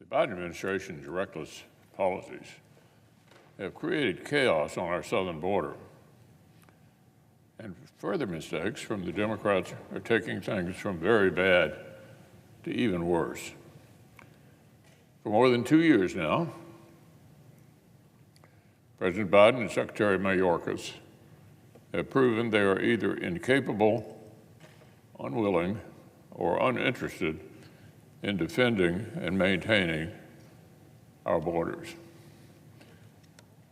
The Biden administration's reckless policies have created chaos on our southern border. And further mistakes from the Democrats are taking things from very bad to even worse. For more than 2 years now, President Biden and Secretary Mayorkas have proven they are either incapable, unwilling, or uninterested in defending and maintaining our borders.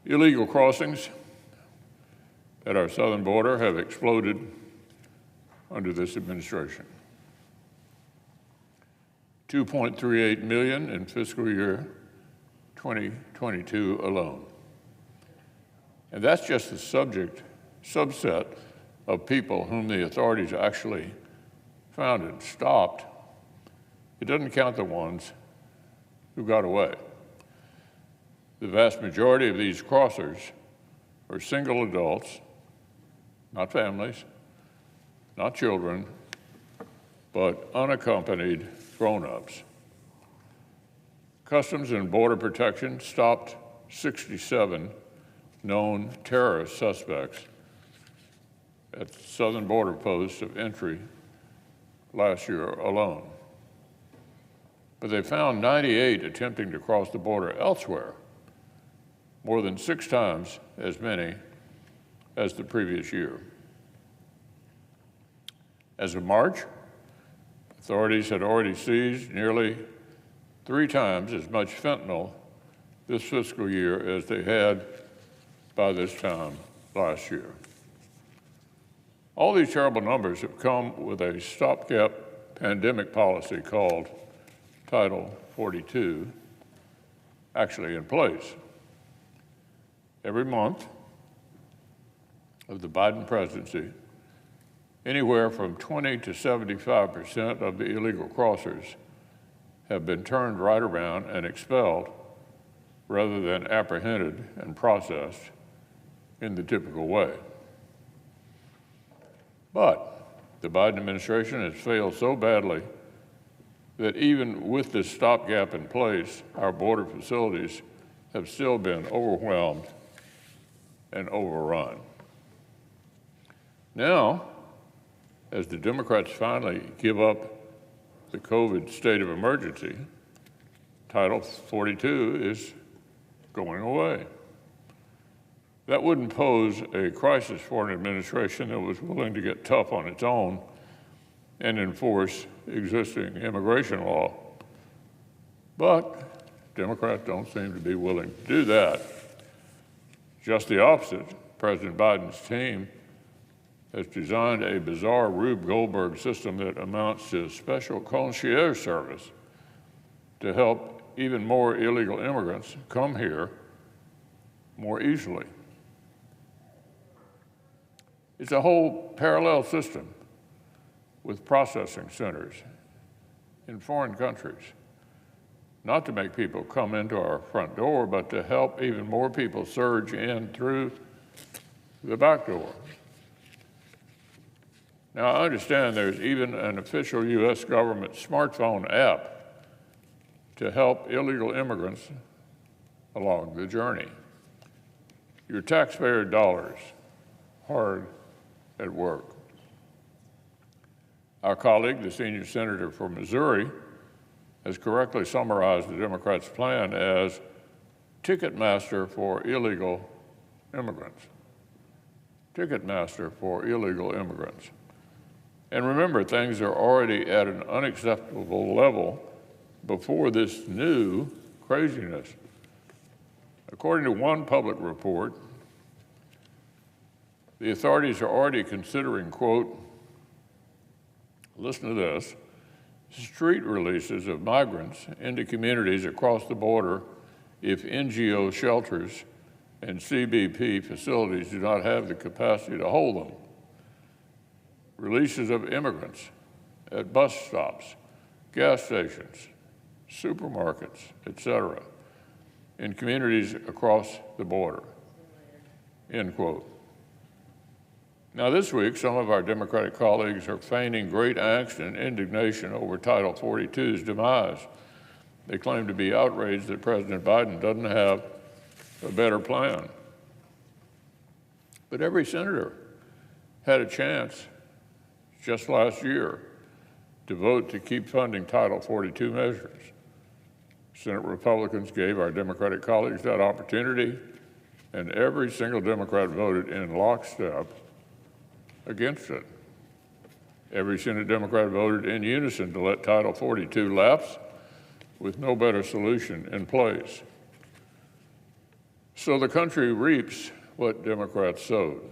Illegal crossings at our southern border have exploded under this administration. 2.38 million in fiscal year 2022 alone. And that's just the subset of people whom the authorities actually found and stopped. It doesn't count the ones who got away. The vast majority of these crossers are single adults, not families, not children, but unaccompanied grown-ups. Customs and Border Protection stopped 67 known terrorist suspects at the southern border posts of entry last year alone. But they found 98 attempting to cross the border elsewhere, more than 6 times as many as the previous year. As of March, authorities had already seized nearly 3 times as much fentanyl this fiscal year as they had by this time last year. All these terrible numbers have come with a stopgap pandemic policy called Title 42, actually in place. Every month of the Biden presidency, anywhere from 20 to 75% of the illegal crossers have been turned right around and expelled rather than apprehended and processed in the typical way. But the Biden administration has failed so badly that even with this stopgap in place, our border facilities have still been overwhelmed and overrun. Now, as the Democrats finally give up the COVID state of emergency, Title 42 is going away. That wouldn't pose a crisis for an administration that was willing to get tough on its own and enforce existing immigration law. But Democrats don't seem to be willing to do that. Just the opposite. President Biden's team has designed a bizarre Rube Goldberg system that amounts to special concierge service to help even more illegal immigrants come here more easily. It's a whole parallel system with processing centers in foreign countries, not to make people come into our front door, but to help even more people surge in through the back door. Now, I understand there's even an official U.S. government smartphone app to help illegal immigrants along the journey. Your taxpayer dollars hard at work. Our colleague, the senior senator for Missouri, has correctly summarized the Democrats' plan as Ticketmaster for illegal immigrants. Ticketmaster for illegal immigrants. And remember, things are already at an unacceptable level before this new craziness. According to one public report, the authorities are already considering, quote, listen to this, street releases of migrants into communities across the border if NGO shelters and CBP facilities do not have the capacity to hold them. Releases of immigrants at bus stops, gas stations, supermarkets, etc., in communities across the border, end quote. Now, this week, some of our Democratic colleagues are feigning great angst and indignation over Title 42's demise They claim to be outraged that President Biden doesn't have a better plan. But every senator had a chance just last year to vote to keep funding Title 42 measures. Senate Republicans gave our Democratic colleagues that opportunity, and every single Democrat voted in lockstep against it. Every Senate Democrat voted in unison to let Title 42 lapse with no better solution in place. So the country reaps what Democrats sowed.